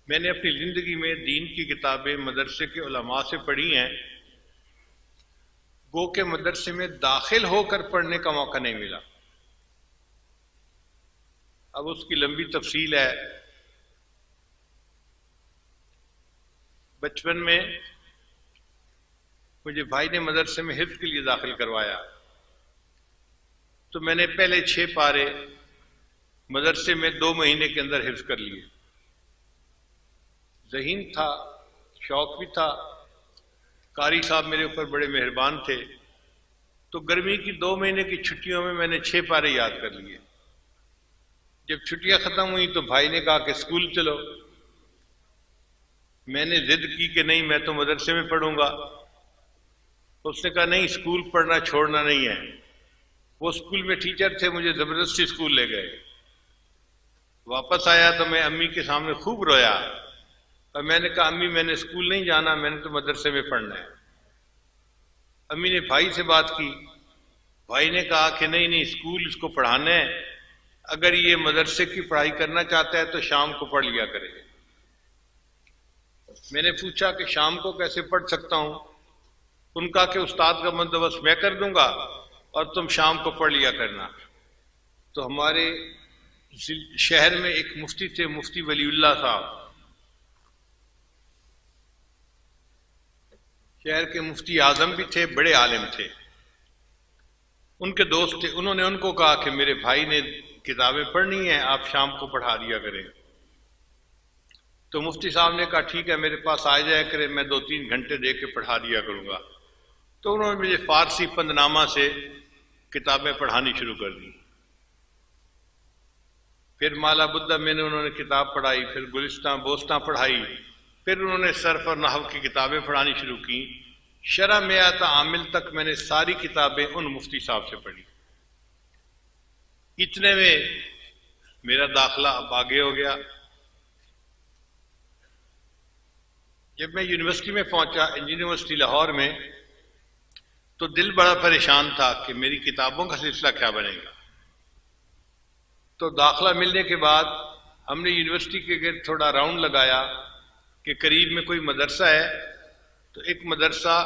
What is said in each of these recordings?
मैंने अपनी ज़िंदगी में दीन की किताबें मदरसे के उलमा से पढ़ी हैं, गो के मदरसे में दाखिल होकर पढ़ने का मौका नहीं मिला। अब उसकी लंबी तफसील है। बचपन में मुझे भाई ने मदरसे में हिफ्ज़ के लिए दाखिल करवाया, तो मैंने पहले 6 पारे मदरसे में 2 महीने के अंदर हिफ्ज़ कर लिए। ज़हीन था, शौक भी था। कारी साहब मेरे ऊपर बड़े मेहरबान थे, तो गर्मी की 2 महीने की छुट्टियों में मैंने 6 पारे याद कर लिए। जब छुट्टियां खत्म हुई तो भाई ने कहा कि स्कूल चलो। मैंने जिद की कि नहीं, मैं तो मदरसे में पढ़ूंगा। उसने कहा नहीं, स्कूल पढ़ना छोड़ना नहीं है। वो स्कूल में टीचर थे, मुझे जबरदस्ती स्कूल ले गए। वापस आया तो मैं अम्मी के सामने खूब रोया और मैंने कहा अम्मी, मैंने स्कूल नहीं जाना, मैंने तो मदरसे में पढ़ना है। अम्मी ने भाई से बात की। भाई ने कहा कि नहीं नहीं, स्कूल इसको पढ़ाना है, अगर ये मदरसे की पढ़ाई करना चाहता है तो शाम को पढ़ लिया करे। मैंने पूछा कि शाम को कैसे पढ़ सकता हूं? उनका कि उस्ताद का बंदोबस्त मैं कर दूंगा और तुम शाम को पढ़ लिया करना। तो हमारे शहर में एक मुफ्ती थे, मुफ्ती वलीउल्लाह साहब, शहर के मुफ्ती आजम भी थे, बड़े आलिम थे। उनके दोस्त थे। उन्होंने उनको कहा कि मेरे भाई ने किताबें पढ़नी है, आप शाम को पढ़ा दिया करें। तो मुफ्ती साहब ने कहा ठीक है, मेरे पास आ जाया करें, मैं 2-3 घंटे दे के पढ़ा दिया करूंगा। तो उन्होंने मुझे फारसी पंदनामा से किताबें पढ़ानी शुरू कर दी। फिर माला बुद्धा मैंने उन्होंने किताब पढ़ाई, फिर गुलिस्तां बोस्तां पढ़ाई, फिर उन्होंने सर्फ और नहव की किताबें पढ़ानी शुरू की। शरह में आता आमिल तक मैंने सारी किताबें उन मुफ्ती साहब से पढ़ी। इतने में मेरा दाखिला अब आगे हो गया। जब मैं यूनिवर्सिटी में पहुंचा, यूनिवर्सिटी लाहौर में, तो दिल बड़ा परेशान था कि मेरी किताबों का सिलसिला क्या बनेगा। तो दाखिला मिलने के बाद हमने यूनिवर्सिटी के गिर्द थोड़ा राउंड लगाया कि करीब में कोई मदरसा है। तो एक मदरसा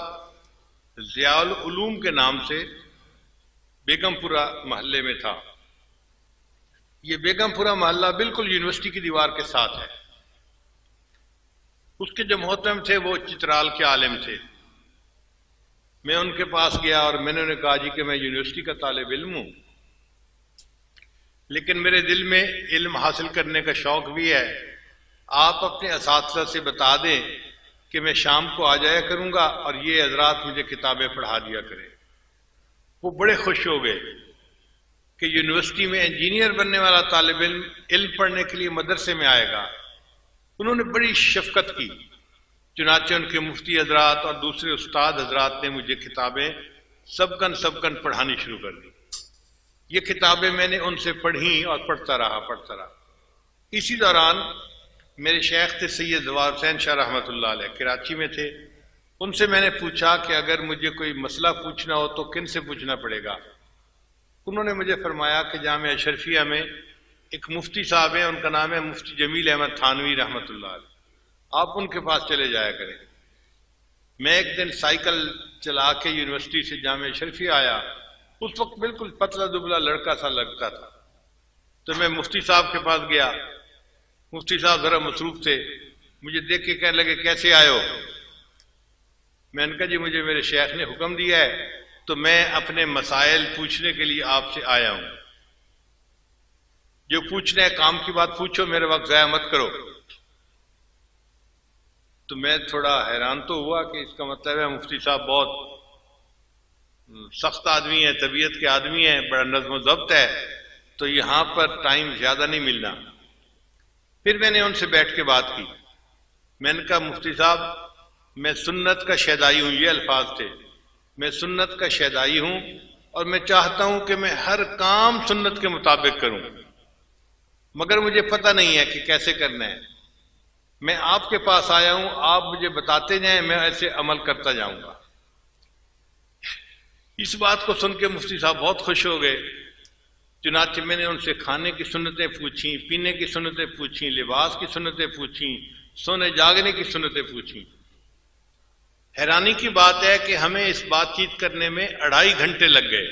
ज़ियाउल उलूम के नाम से बेगमपुरा मोहल्ले में था। ये बेगमपुरा मोहल्ला बिल्कुल यूनिवर्सिटी की दीवार के साथ है। उसके जो मोहतरम थे वो चित्राल के आलिम थे। मैं उनके पास गया और मैंने उन्हें कहा जी कि मैं यूनिवर्सिटी का तालिब इल्म हूं, लेकिन मेरे दिल में इल्म हासिल करने का शौक भी है। आप अपने असातिज़ा से बता दें कि मैं शाम को आ जाया करूंगा और ये हजरात मुझे किताबें पढ़ा दिया करें। वो बड़े खुश हो गए कि यूनिवर्सिटी में इंजीनियर बनने वाला तालिब इल्म पढ़ने के लिए मदरसे में आएगा। उन्होंने बड़ी शफकत की। चुनाचे उनके मुफ्ती हजरात और दूसरे उस्ताद हजरात ने मुझे किताबें सबकन सबकन पढ़ानी शुरू कर दी। ये किताबें मैंने उनसे पढ़ी और पढ़ता रहा। इसी दौरान मेरे शेख थे सैयद जवार हुसैन शाह रहमतुल्लाह अलैह, कराची में थे। उनसे मैंने पूछा कि अगर मुझे कोई मसला पूछना हो तो किन से पूछना पड़ेगा। उन्होंने मुझे फरमाया कि जामिया अशरफिया में एक मुफ्ती साहब हैं, उनका नाम है मुफ्ती जमील अहमद थानवी रहमतुल्लाह अलैह, आप उनके पास चले जाया करें। मैं एक दिन साइकिल चला के यूनिवर्सिटी से जामिया अशरफिया आया। उस वक्त बिल्कुल पतला दुबला लड़का सा लगता था। तो मैं मुफ्ती साहब के पास गया। मुफ्ती साहब जरा मसरूफ थे, मुझे देख के कहने लगे कैसे आए हो? मैंने कहा जी मुझे मेरे शेख ने हुक्म दिया है, तो मैं अपने मसाइल पूछने के लिए आपसे आया हूं। जो पूछना है काम की बात पूछो, मेरे वक्त जाया मत करो। तो मैं थोड़ा हैरान तो हुआ कि इसका मतलब है मुफ्ती साहब बहुत सख्त आदमी है, तबीयत के आदमी है, बड़ा नज़्म ज़ब्त है, तो यहां पर टाइम ज्यादा नहीं मिलना। फिर मैंने उनसे बैठ के बात की। मैंने कहा मुफ्ती साहब मैं सुन्नत का शहदाई हूं, ये अल्फाज थे, मैं सुन्नत का शहदाई हूं और मैं चाहता हूं कि मैं हर काम सुन्नत के मुताबिक करूं, मगर मुझे पता नहीं है कि कैसे करना है। मैं आपके पास आया हूं, आप मुझे बताते जाएं, मैं ऐसे अमल करता जाऊंगा। इस बात को सुन के मुफ्ती साहब बहुत खुश हो गए। चुनाचे मैंने उनसे खाने की सुन्नतें पूछी, पीने की सुन्नतें पूछी, लिबास की सुन्नतें पूछी, सोने जागने की सुन्नतें पूछी। हैरानी की बात है कि हमें इस बातचीत करने में 2.5 घंटे लग गए।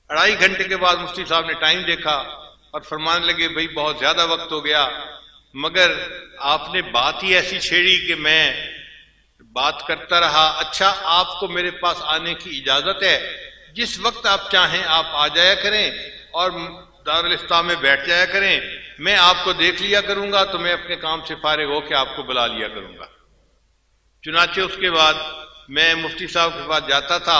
2.5 घंटे के बाद मुफ्ती साहब ने टाइम देखा और फरमाने लगे, भाई बहुत ज्यादा वक्त हो गया, मगर आपने बात ही ऐसी छेड़ी कि मैं बात करता रहा। अच्छा, आपको मेरे पास आने की इजाजत है, जिस वक्त आप चाहें आप आ जाया करें और दारुल इफ्ता में बैठ जाया करें, मैं आपको देख लिया करूंगा तो मैं अपने काम से फारिग होकर आपको बुला लिया करूंगा। चुनाचे उसके बाद मैं मुफ्ती साहब के पास जाता था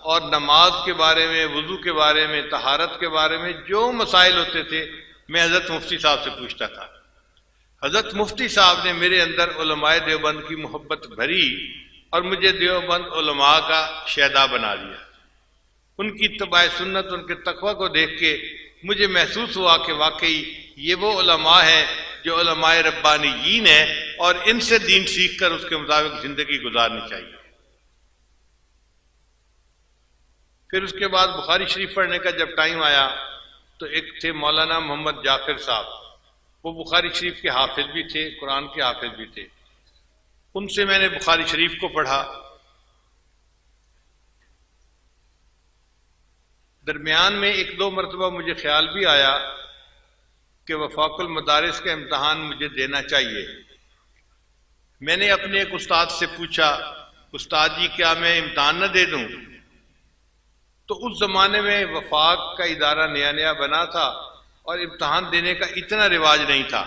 और नमाज के बारे में, वुजू के बारे में, तहारत के बारे में जो मसाइल होते थे मैं हजरत मुफ्ती साहब से पूछता था। हजरत मुफ्ती साहब ने मेरे अंदर उलमाए देवबंद की मोहब्बत भरी और मुझे देवबंद उलमा का शहदा बना दिया। उनकी इत्तबाए सुन्नत, उनके तकवा को देख के मुझे महसूस हुआ कि वाकई ये वो उलमा है जो उलमाए रब्बानीयीन है और इनसे दीन सीख कर उसके मुताबिक जिंदगी गुजारनी चाहिए। फिर उसके बाद बुखारी शरीफ पढ़ने का जब टाइम आया तो एक थे मौलाना मोहम्मद जाफिर साहब, वो बुखारी शरीफ के हाफिज भी थे, कुरान के हाफिज भी थे। उनसे मैंने बुखारी शरीफ को पढ़ा। दरमियान में 1-2 मरतबा मुझे ख्याल भी आया कि वफाकुल मदारिस का इम्तहान मुझे देना चाहिए। मैंने अपने एक उस्ताद से पूछा, उस्ताद जी क्या मैं इम्तहान न दे दूं? तो उस जमाने में वफाक का इदारा नया नया बना था और इम्तहान देने का इतना रिवाज नहीं था।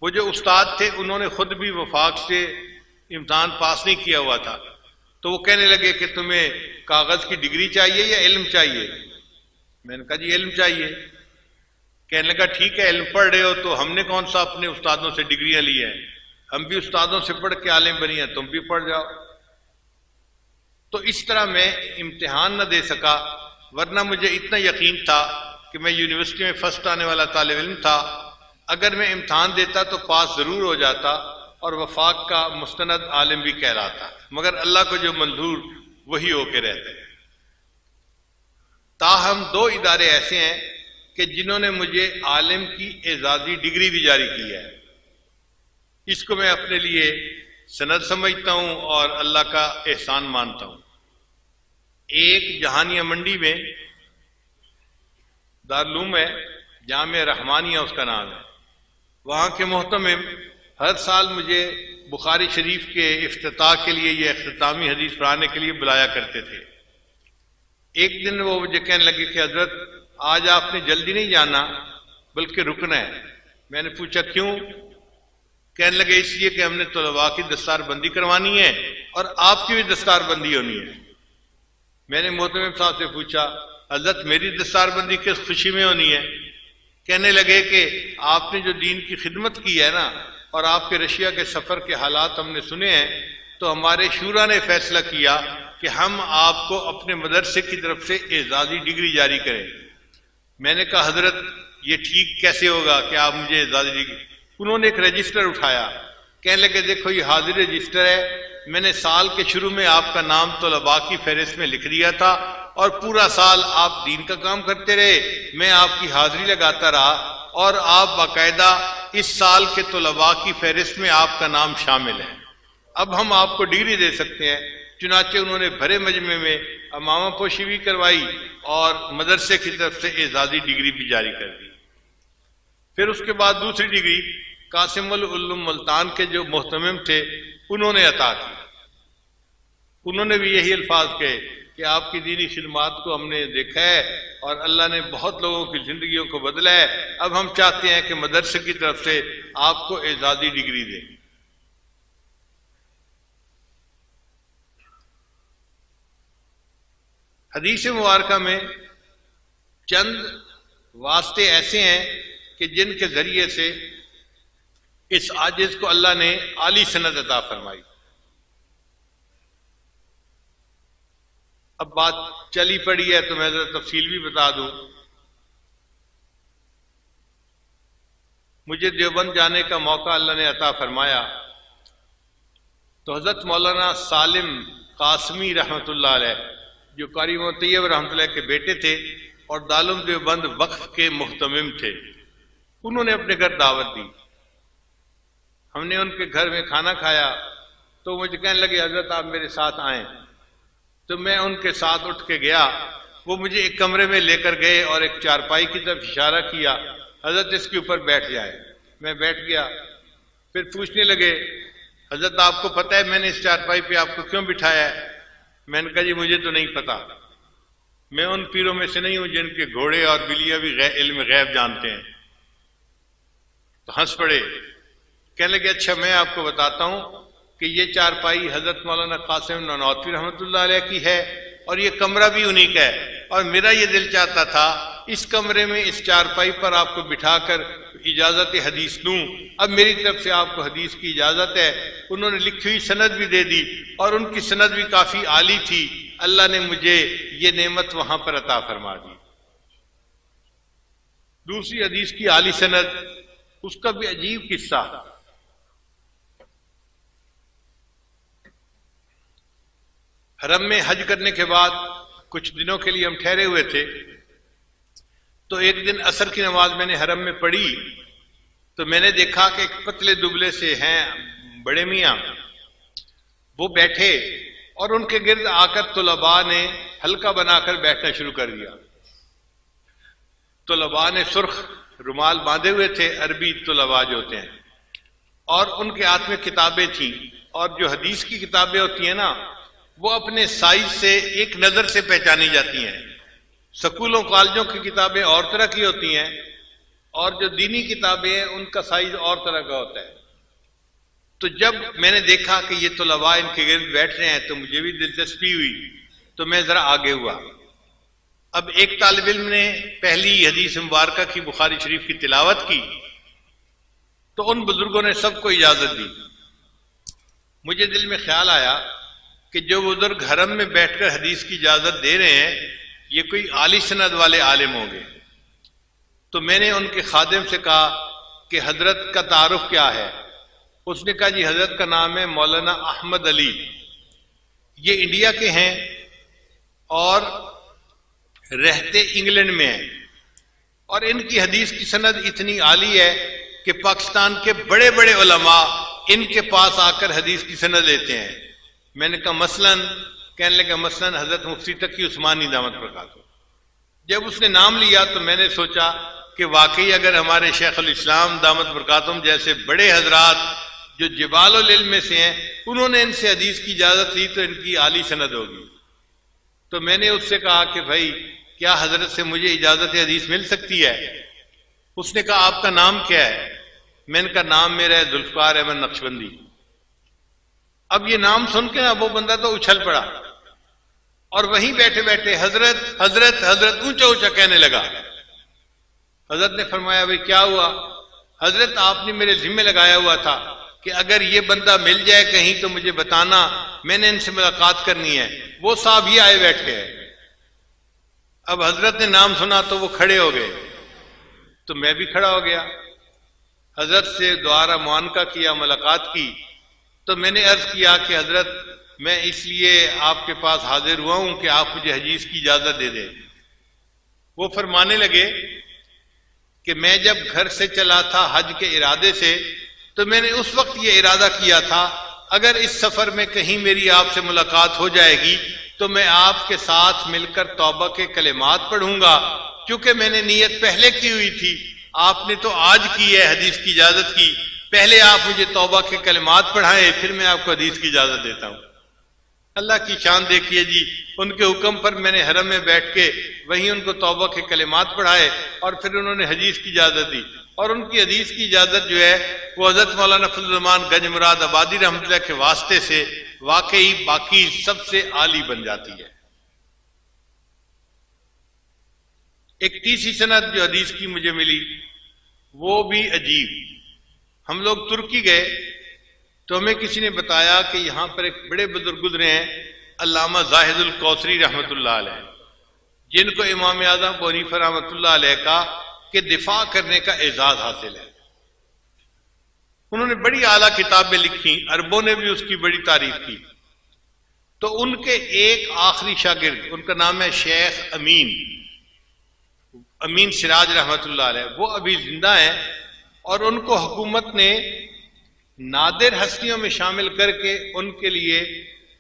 वो जो उस्ताद थे उन्होंने खुद भी वफाक से इम्तहान पास नहीं किया हुआ था, तो वो कहने लगे कि तुम्हें कागज की डिग्री चाहिए या इल्म चाहिए? मैंने कहा जी इल्म चाहिए। कहने लगा ठीक है, इल्म पढ़ रहे हो तो हमने कौन सा अपने उस्तादों से डिग्रियां ली हैं, हम भी उस्तादों से पढ़ के आलिम बनी हैं, तुम भी पढ़ जाओ। तो इस तरह मैं इम्तिहान न दे सका, वरना मुझे इतना यकीन था कि मैं यूनिवर्सिटी में फर्स्ट आने वाला तालिब इल्म था। अगर मैं इम्तिहान देता तो पास जरूर हो जाता और वफाक का मुस्तनद आलिम भी कहलाता, मगर अल्लाह को जो मंजूर वही होके रहते हैं। ताहम 2 इदारे ऐसे हैं कि जिन्होंने मुझे आलिम की एजाजी डिग्री भी जारी की है। इसको मैं अपने लिए सनद समझता हूं और अल्लाह का एहसान मानता हूं। एक जहानिया मंडी में दारुल है, जामे रहमानिया उसका नाम है, वहां के मोहतमिम हर साल मुझे बुखारी शरीफ के इफ्तिताह के लिए या इख्तितामी हदीस पढ़ाने के लिए बुलाया करते थे। एक दिन वो मुझे कहने लगे कि हजरत आज आपने जल्दी नहीं जाना बल्कि रुकना है। मैंने पूछा क्यों? कहने लगे इसलिए कि हमने तलबा की दस्तार बंदी करवानी है और आपकी भी दस्तार बंदी होनी है। मैंने मोहतमिम साहब से पूछा हजरत मेरी दस्तार बंदी किस खुशी में होनी है? कहने लगे कि आपने जो दीन की खिदमत की है ना, और आपके रशिया के सफर के हालात हमने सुने हैं, तो हमारे शूरा ने फैसला किया कि हम आपको अपने मदरसे की तरफ से एजाजी डिग्री जारी करें। मैंने कहा हजरत ये ठीक कैसे होगा कि आप मुझे एजाजी डिग्री? उन्होंने एक रजिस्टर उठाया, कहने लगे देखो ये हाजिर रजिस्टर है, मैंने साल के शुरू में आपका नाम तलबा की फहरिस्त में लिख दिया था और पूरा साल आप दीन का काम करते रहे, मैं आपकी हाजिरी लगाता रहा और आप बाकायदा इस साल के तलबा की फहरिस्त में आपका नाम शामिल है, अब हम आपको डिग्री दे सकते हैं। चुनाचे उन्होंने भरे मजमे में अमामा पोशी भी करवाई और मदरसे की तरफ से एजाजी डिग्री भी जारी कर दी। फिर उसके बाद दूसरी डिग्री कासिमुल उलूम मुल्तान के जो मोहतमिम थे उन्होंने अता की। उन्होंने भी यही अल्फाज कहे कि आपकी दीनी खिदमात को हमने देखा है और अल्लाह ने बहुत लोगों की जिंदगियों को बदला है, अब हम चाहते हैं कि मदरसे की तरफ से आपको एजाजी डिग्री दें। हदीस मुबारका में चंद वास्ते ऐसे हैं कि जिनके जरिए से इस आजिज को अल्लाह ने आली सनद अता फरमाई। अब बात चली पड़ी है तो मैं जरा तफसील भी बता दूं। मुझे देवबंद जाने का मौका अल्लाह ने अता फरमाया तो हजरत मौलाना सालिम कासमी रहमतुल्लाह अलैह जो कारी तैयब रहमतुल्लाह के बेटे थे और दारुल देवबंद वक्फ के मुहतमिम थे, उन्होंने अपने घर दावत दी। हमने उनके घर में खाना खाया तो मुझे कहने लगे हजरत आप मेरे साथ आए। तो मैं उनके साथ उठ के गया। वो मुझे एक कमरे में लेकर गए और एक चारपाई की तरफ इशारा किया, हजरत इसके ऊपर बैठ जाए। मैं बैठ गया। फिर पूछने लगे हजरत आपको पता है मैंने इस चारपाई पे आपको क्यों बिठाया है? मैंने कहा जी मुझे तो नहीं पता, मैं उन पीरों में से नहीं हूं जिनके घोड़े और बिल्लियां भी इल्म गैब जानते हैं। तो हंस पड़े। कहने लगे अच्छा मैं आपको बताता हूं कि ये चारपाई हजरत मौलाना कासिम ननौतवी रहमतुल्लाह अलैह की है और ये कमरा भी उन्हीं का है, और मेरा ये दिल चाहता था इस कमरे में इस चारपाई पर आपको बिठाकर इजाजत हदीस लूं। अब मेरी तरफ से आपको हदीस की इजाजत है। उन्होंने लिखी हुई सनद भी दे दी और उनकी सनद भी काफी आली थी। अल्लाह ने मुझे ये नेमत वहां पर अता फरमा दी। दूसरी हदीस की आली सनद, उसका भी अजीब किस्सा। हरम में हज करने के बाद कुछ दिनों के लिए हम ठहरे हुए थे। तो एक दिन असर की नमाज मैंने हरम में पढ़ी तो मैंने देखा कि एक पतले दुबले से हैं बड़े मियाँ, वो बैठे और उनके गिर्द आकर तुलबा ने हल्का बनाकर बैठना शुरू कर दिया। तुलबा ने सुर्ख रुमाल बांधे हुए थे, अरबी तुलबा जो होते हैं, और उनके हाथ में किताबें थी। और जो हदीस की किताबें होती हैं ना, वो अपने साइज से एक नजर से पहचानी जाती हैं। स्कूलों कॉलेजों की किताबें और तरह की होती हैं और जो दीनी किताबें हैं उनका साइज और तरह का होता है। तो जब मैंने देखा कि ये तुलबा इनके गिर्द बैठ रहे हैं तो मुझे भी दिलचस्पी हुई, तो मैं जरा आगे हुआ। अब एक तालिब इल्म ने पहली हदीस मुबारका की बुखारी शरीफ की तिलावत की तो उन बुजुर्गों ने सबको इजाजत दी। मुझे दिल में ख्याल आया कि जो बुजुर्ग हरम में बैठकर हदीस की इजाजत दे रहे हैं ये कोई आली सनद वाले आलिम होंगे। तो मैंने उनके खादिम से कहा कि हजरत का तारुफ क्या है? उसने कहा जी हजरत का नाम है मौलाना अहमद अली, ये इंडिया के हैं और रहते इंग्लैंड में हैं, और इनकी हदीस की सनद इतनी आली है कि पाकिस्तान के बड़े बड़े उलमा इनके पास आकर हदीस की सनद लेते हैं। मैंने कहा मसलन? कहने लगा मसलन हजरत मुफ्ती तकी उस्मानी दामत बरकातुहू। जब उसने नाम लिया तो मैंने सोचा कि वाकई अगर हमारे शेख अल इस्लाम दामत बरकातुहू जैसे बड़े हजरात जो जिबाल इल्म में से हैं उन्होंने इनसे हदीस की इजाजत ली तो इनकी आली सनद होगी। तो मैंने उससे कहा कि भाई क्या हजरत से मुझे इजाजत हदीस मिल सकती है? उसने कहा आपका नाम क्या है? मैंने कहा नाम मेरा है जुल्फकार अहमद नक्शबंदी। अब ये नाम सुन के ना वो बंदा तो उछल पड़ा और वहीं बैठे बैठे हजरत हजरत हजरत ऊंचा ऊंचा कहने लगा। हजरत ने फरमाया भाई क्या हुआ? हजरत आपने मेरे जिम्मे लगाया हुआ था कि अगर ये बंदा मिल जाए कहीं तो मुझे बताना, मैंने इनसे मुलाकात करनी है। वो साहब ही आए बैठे हैं। अब हजरत ने नाम सुना तो वो खड़े हो गए, तो मैं भी खड़ा हो गया। हजरत से दोबारा मुआनका किया, मुलाकात की। तो मैंने अर्ज किया कि हजरत मैं इसलिए आपके पास हाजिर हुआ हूं कि आप मुझे हदीस की इजाजत दे दें। वो फरमाने लगे कि मैं जब घर से चला था हज के इरादे से तो मैंने उस वक्त ये इरादा किया था अगर इस सफर में कहीं मेरी आपसे मुलाकात हो जाएगी तो मैं आपके साथ मिलकर तौबा के कलिमात पढ़ूंगा, क्योंकि मैंने नीयत पहले की हुई थी। आपने तो आज की है हदीस की इजाजत की, पहले आप मुझे तौबा के कलिमात पढ़ाएं फिर मैं आपको हदीस की इजाजत देता हूं। अल्लाह की शान देखिए जी, उनके हुक्म पर मैंने हरम में बैठ के वहीं उनको तौबा के कलिमात पढ़ाए और फिर उन्होंने हदीस की इजाजत दी। और उनकी हदीस की इजाजत जो है वो हजरत मौलाना फजल रहमान गंज मुराद आबादी रहमतुल्लाह के वास्ते से वाकई बाकी सबसे आली बन जाती है। एक तीसरी सनद जो हदीस की मुझे मिली वो भी अजीब। हम लोग तुर्की गए तो हमें किसी ने बताया कि यहां पर एक बड़े बुजुर्ग गुजरे हैं अल्लामा जाहिदुल कौसरी रहमतुल्लाह अलैह, जिनको इमाम आज़म अबू हनीफा रहमतुल्लाह अलैह का के दिफा करने का एजाज हासिल है। उन्होंने बड़ी आला किताबें लिखी, अरबों ने भी उसकी बड़ी तारीफ की। तो उनके एक आखिरी शागिर्द, उनका नाम है शेख अमीन सिराज रहमतुल्लाह अलैह, वो अभी जिंदा है और उनको हुकूमत ने नादिर हस्तियों में शामिल करके उनके लिए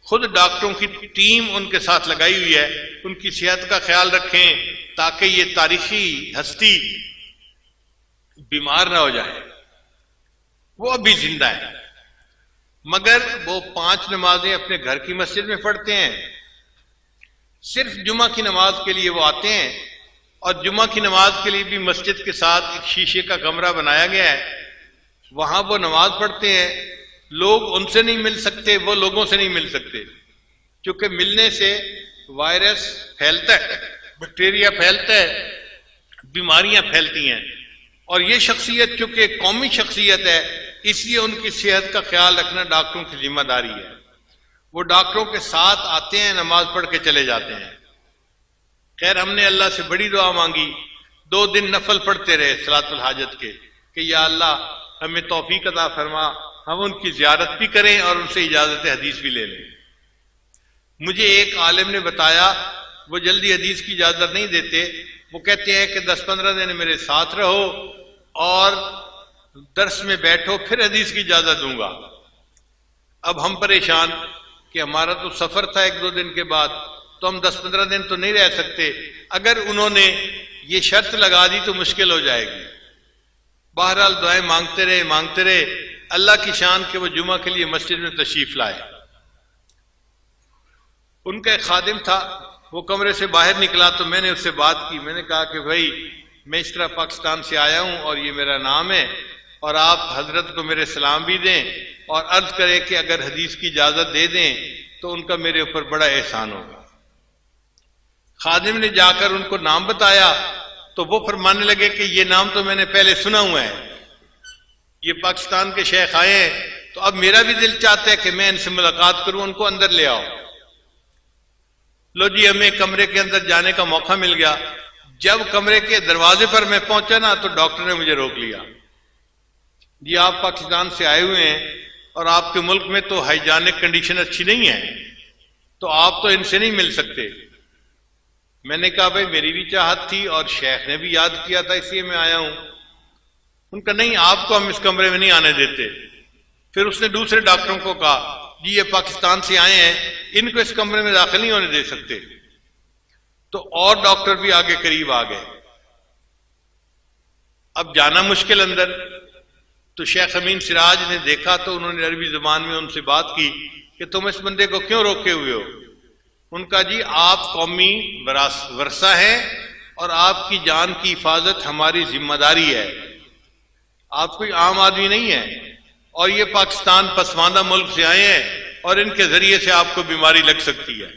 खुद डॉक्टरों की टीम उनके साथ लगाई हुई है, उनकी सेहत का ख्याल रखें ताकि ये तारीखी हस्ती बीमार ना हो जाए। वो अभी जिंदा है, मगर वो 5 नमाजें अपने घर की मस्जिद में पढ़ते हैं। सिर्फ जुमा की नमाज के लिए वो आते हैं, और जुमा की नमाज के लिए भी मस्जिद के साथ एक शीशे का कमरा बनाया गया है, वहां वो नमाज पढ़ते हैं। लोग उनसे नहीं मिल सकते, वो लोगों से नहीं मिल सकते, क्योंकि मिलने से वायरस फैलता है, बैक्टीरिया फैलता है, बीमारियां फैलती हैं। और ये शख्सियत चूंकि कौमी शख्सियत है, इसलिए उनकी सेहत का ख्याल रखना डॉक्टरों की जिम्मेदारी है। वो डॉक्टरों के साथ आते हैं, नमाज पढ़ के चले जाते हैं। खैर, हमने अल्लाह से बड़ी दुआ मांगी, 2 दिन नफल पढ़ते रहे सलातुल हाजत के, कि या अल्लाह हमें तौफीक अता फरमा, हम उनकी जियारत भी करें और उनसे इजाजत हदीस भी ले लें। मुझे एक आलिम ने बताया, वो जल्दी हदीस की इजाजत नहीं देते, वो कहते हैं कि 10-15 दिन मेरे साथ रहो और दर्स में बैठो, फिर हदीस की इजाजत दूंगा। अब हम परेशान कि हमारा तो सफर था 1-2 दिन के बाद, तो हम 10-15 दिन तो नहीं रह सकते। अगर उन्होंने ये शर्त लगा दी तो मुश्किल हो जाएगी। बहरहाल दुआएं मांगते रहे, अल्लाह की शान के वो जुमा के लिए मस्जिद में तशरीफ लाए। उनका एक खादिम था, वो कमरे से बाहर निकला तो मैंने उससे बात की। मैंने कहा कि भाई, मैं इस तरह पाकिस्तान से आया हूं और ये मेरा नाम है, और आप हजरत को मेरे सलाम भी दें और अर्ज करें कि अगर हदीस की इजाजत दे दें तो उनका मेरे ऊपर बड़ा एहसान होगा। खादिम ने जाकर उनको नाम बताया तो वो फरमाने लगे कि ये नाम तो मैंने पहले सुना हुआ है, ये पाकिस्तान के शेख आए हैं, तो अब मेरा भी दिल चाहता है कि मैं इनसे मुलाकात करूं, उनको अंदर ले आओ। लो जी, हमें कमरे के अंदर जाने का मौका मिल गया। जब कमरे के दरवाजे पर मैं पहुंचा ना, तो डॉक्टर ने मुझे रोक लिया। जी, आप पाकिस्तान से आए हुए हैं और आपके मुल्क में तो हाइजानिक कंडीशन अच्छी नहीं है, तो आप तो इनसे नहीं मिल सकते। मैंने कहा भाई, मेरी भी चाहत थी और शेख ने भी याद किया था, इसलिए मैं आया हूं। उनका नहीं, आपको हम इस कमरे में नहीं आने देते। फिर उसने दूसरे डॉक्टरों को कहा, जी ये पाकिस्तान से आए हैं, इनको इस कमरे में दाखिल नहीं होने दे सकते। तो और डॉक्टर भी आगे करीब आ गए। अब जाना मुश्किल अंदर। तो शेख अमीन सिराज ने देखा तो उन्होंने अरबी जुबान में उनसे बात की कि तुम इस बंदे को क्यों रोके हुए हो। उनका, जी आप कौमी वर्सा हैं और आपकी जान की हिफाजत हमारी जिम्मेदारी है। आप कोई आम आदमी नहीं है, और ये पाकिस्तान पसमानदा मुल्क से आए हैं और इनके जरिए से आपको बीमारी लग सकती है।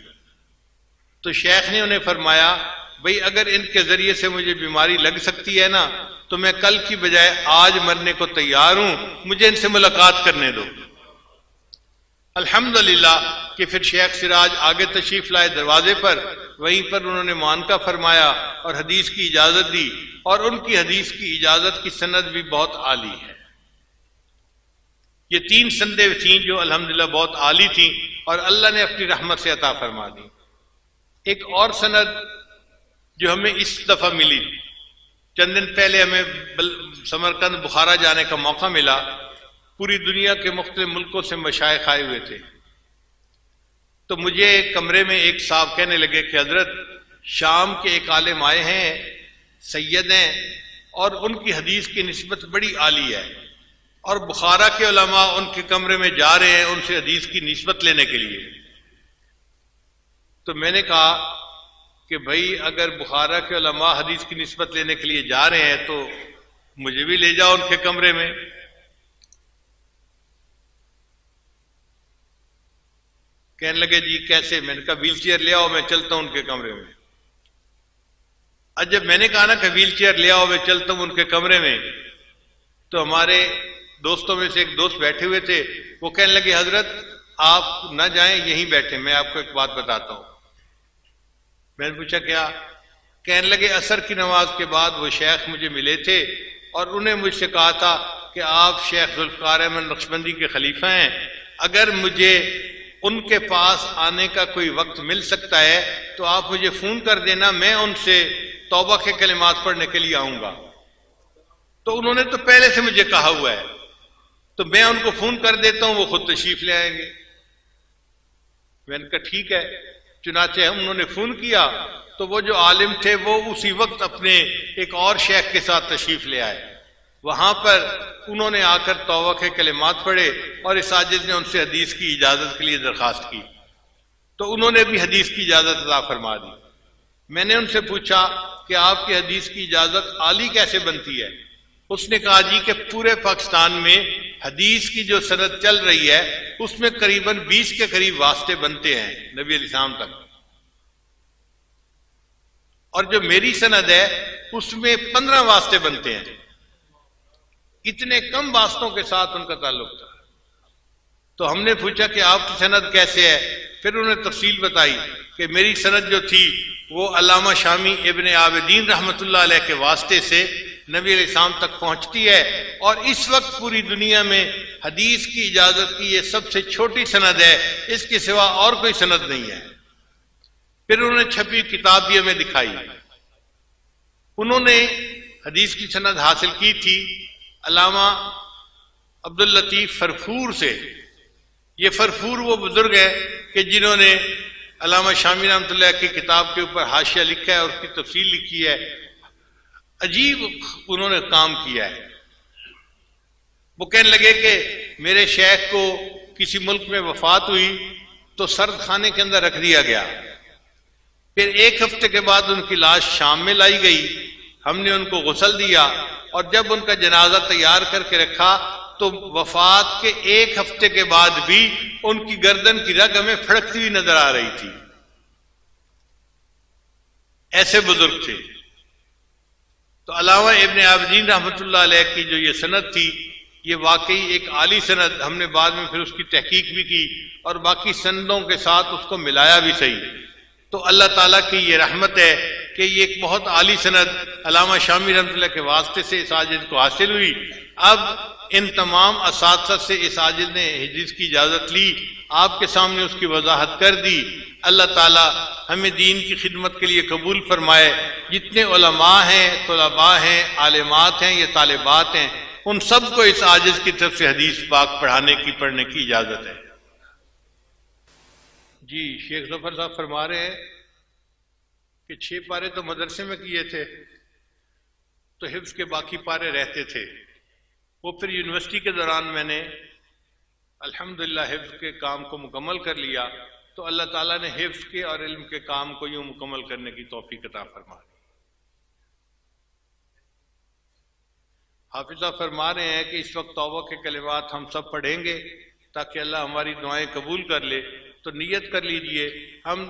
तो शेख ने उन्हें फरमाया, भाई अगर इनके जरिए से मुझे बीमारी लग सकती है ना, तो मैं कल की बजाय आज मरने को तैयार हूं, मुझे इनसे मुलाकात करने दो। अल्हम्दुलिल्लाह कि फिर शेख सिराज आगे तशरीफ लाए दरवाजे पर, वहीं पर उन्होंने मानका फरमाया और हदीस की इजाजत दी, और उनकी हदीस की इजाजत की सनद भी बहुत आली है। ये 3 संदेह थी जो अल्हम्दुलिल्लाह बहुत आली थी और अल्लाह ने अपनी रहमत से अता फरमा दी। एक और सनद जो हमें इस दफा मिली, चंद दिन पहले हमें समरकंद बुखारा जाने का मौका मिला। पूरी दुनिया के मुख्तलिफ मुल्कों से मशाइख आए हुए थे। तो मुझे कमरे में एक साहब कहने लगे कि हजरत, शाम के एक आलिम आए हैं, सैयद हैं, और उनकी हदीस की निस्बत बड़ी आली है, और बुखारा के उलमा उनके कमरे में जा रहे हैं उनसे हदीस की निस्बत लेने के लिए। तो मैंने कहा कि भाई अगर बुखारा के उलमा हदीस की निस्बत लेने के लिए जा रहे हैं तो मुझे भी ले जाओ उनके कमरे में। कहने लगे, जी कैसे? मैंने कहा व्हील चेयर ले आओ, मैं चलता हूं उनके कमरे में। आज जब मैंने कहा ना कि व्हील चेयर ले आओ, मैं चलता हूं उनके कमरे में, तो हमारे दोस्तों में से एक दोस्त बैठे हुए थे। वो कहने लगे, हजरत आप ना जाएं, यहीं बैठे, मैं आपको एक बात बताता हूं। मैंने पूछा क्या? कहने लगे, असर की नमाज के बाद वो शेख मुझे मिले थे और उन्हें मुझसे कहा था कि आप शेख जुल्फकार अहमद नक्शबंदी के खलीफा हैं, अगर मुझे उनके पास आने का कोई वक्त मिल सकता है तो आप मुझे फोन कर देना, मैं उनसे तौबा के कलिमात पढ़ने के लिए आऊंगा। तो उन्होंने तो पहले से मुझे कहा हुआ है, तो मैं उनको फोन कर देता हूं, वो खुद तशरीफ ले आएंगे। मैंने कहा ठीक है। चुनाचे उन्होंने फोन किया तो वो जो आलिम थे वो उसी वक्त अपने एक और शेख के साथ तशरीफ ले आए। वहां पर उन्होंने आकर तौबा के कलिमात पढ़े और इस आजिज ने उनसे हदीस की इजाजत के लिए दरखास्त की, तो उन्होंने भी हदीस की इजाजत अता फरमा दी। मैंने उनसे पूछा कि आपकी हदीस की इजाजत आली कैसे बनती है? उसने कहा जी कि पूरे पाकिस्तान में हदीस की जो सनद चल रही है उसमें करीबन 20 के करीब वास्ते बनते हैं नबी अलैहिस्सलाम तक, और जो मेरी सनद है उसमें 15 वास्ते बनते हैं। इतने कम वास्तों के साथ उनका ताल्लुक था। तो हमने पूछा कि आपकी सनद कैसे है? फिर उन्होंने तफसील बताई कि मेरी सनद जो थी वो अल्लामा शामी इब्न आबिदीन रहमतुल्लाह अलैह के वास्ते से नबी अलैहिस्सलाम तक पहुंचती है, और इस वक्त पूरी दुनिया में हदीस की इजाजत की ये सबसे छोटी सनद है, इसके सिवा और कोई सनद नहीं है। फिर उन्होंने छपी किताब भी हमें दिखाई। उन्होंने हदीस की सनद हासिल की थी अल्लामा अब्दुल लतीफ फरफूर से। ये फरफूर वो बुजुर्ग है कि जिन्होंने अल्लामा शामी रहमतुल्लाह की किताब के ऊपर हाशिया लिखा है और उसकी तफसील लिखी है। अजीब उन्होंने काम किया है। वो कहने लगे कि मेरे शेख को किसी मुल्क में वफात हुई तो सर्द खाने के अंदर रख दिया गया। फिर 1 हफ्ते के बाद उनकी लाश शाम में लाई गई। हमने उनको गुस्ल दिया और जब उनका जनाजा तैयार करके रखा तो वफात के 1 हफ्ते के बाद भी उनकी गर्दन की रग हमें फड़कती हुई नजर आ रही थी। ऐसे बुजुर्ग थे। तो अल्लामा इब्न आबिदीन रहमतुल्लाह अलैह की जो ये सनद थी ये वाकई एक आली सनद। हमने बाद में फिर उसकी तहकीक भी की और बाकी सनदों के साथ उसको मिलाया भी सही। तो अल्लाह ताला की ये रहमत है कि ये एक बहुत आली सनद अल्लामा शामी रहमतुल्लाह के वास्ते से इस आजिज को हासिल हुई। अब इन तमाम असातिज़ा से इस आजिज ने हदीस की इजाजत ली, आपके सामने उसकी वजाहत कर दी। अल्लाह ताला हमें दीन की खिदमत के लिए कबूल फरमाए। जितने उलमा हैं, तुलबा हैं, आलिमात हैं या तालिबात हैं, उन सबको इस आजिज की तरफ से हदीस पाक पढ़ने की इजाजत है। जी शेख जफर साहब फरमा रहे हैं कि 6 पारे तो मदरसे में किए थे, तो हिफ्ज के बाकी पारे रहते थे। वो फिर यूनिवर्सिटी के दौरान मैंने अल्हम्दुलिल्लाह हिफ्ज के काम को मुकम्मल कर लिया, तो अल्लाह ताला ने हिफ्ज के और इल्म के काम को यूं मुकम्मल करने की तौफीक अता फरमा दी। हाफिज़ा फरमा रहे हैं कि इस वक्त तौबा के कलिमात हम सब पढ़ेंगे ताकि अल्लाह हमारी दुआएं कबूल कर ले। तो नियत कर लीजिए हम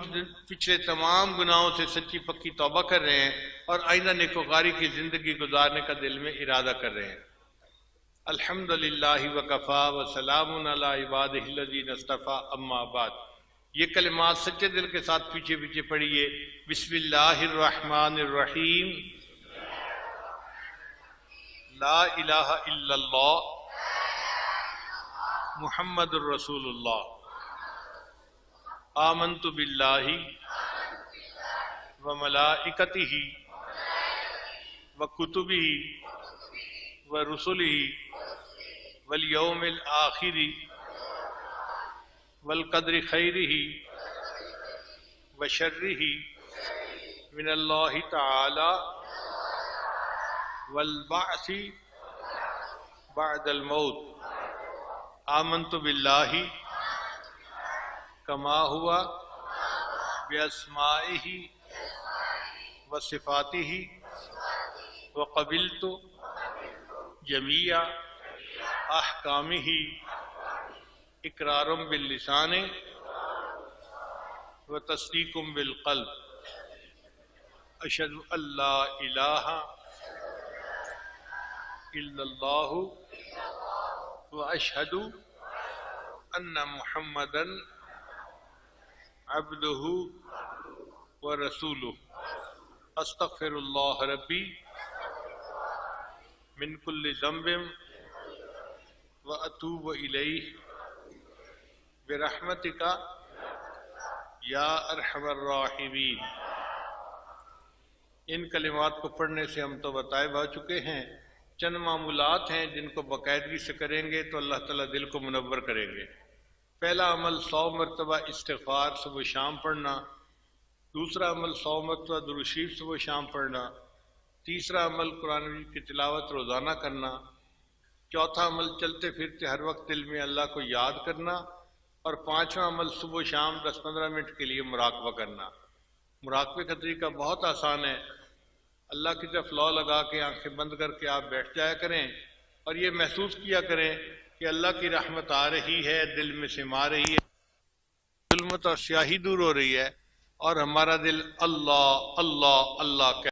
पिछले तमाम गुनाहों से सच्ची पक्की तौबा कर रहे हैं और आइंदा नेकोकारी की जिंदगी गुजारने का दिल में इरादा कर रहे हैं। अल्हम्दुलिल्लाहि व कफ़ा व सलामुन अला इबादिहिल्लज़ीना इस्तफ़ा अम्मा बाद। ये कलिमात सच्चे दिल के साथ पीछे पीछे पढ़िए। बिस्मिल्लाहिर्रहमानिर्रहीम। ला इलाहा इल्लल्लाह मुहम्मदुर रसूलुल्लाह। आमन्तु बिल्लाहि व मलाइकतिही व कुतुबिही व रुसुलिही वल यौमिल आखिरी वल क़द्रि खैरिही व शर्रिही मिनल्लाहि तआला वल बअसी बअदल मौत। आमन्तु बिल्लाहि कमा हुआ बिअस्माइही व सिफ़ातिही व क़बिलतु जमीआ अहकामिही इक़रारुम बिल लिसाने व तस्दीक़ुम बिल क़ल्ब। अशहदु अल्ला इलाहा इल्लल्लाहु व अशहदु अन्ना मुहम्मदन अब्दुहु व रसूलुहु। अस्तग़फिरुल्लाह रब्बी मिन कुल्लि ज़ंबिन व अतूबु इलैहि बिरहमतिका या अरहमर राहिमीन। इन कलिमात को पढ़ने से हम तो बताए जा चुके हैं चंद मामूलात हैं जिनको बाकायदगी से करेंगे तो अल्लाह ताला दिल को मुनव्वर करेंगे। पहला अमल 100 मरतबा इस्तिग़फ़ार सुबह शाम पढ़ना, दूसरा अमल 100 मरतबा दुरूद शरीफ सुबह शाम पढ़ना, तीसरा अमल कुरान की तिलावत रोज़ाना करना, चौथा अमल चलते फिरते हर वक्त दिल में अल्लाह को याद करना, और पांचवा अमल सुबह शाम 10-15 मिनट के लिए मुराकबा करना। मुराकबे का तरीका बहुत आसान है। अल्लाह की तरफ लौ लगा के आंखें बंद करके आप बैठ जाया करें और ये महसूस किया करें कि अल्लाह की रहमत आ रही है, दिल में सिमा रही है, जुल्मत और स्याही दूर हो रही है और हमारा दिल अल्लाह अल्लाह अल्लाह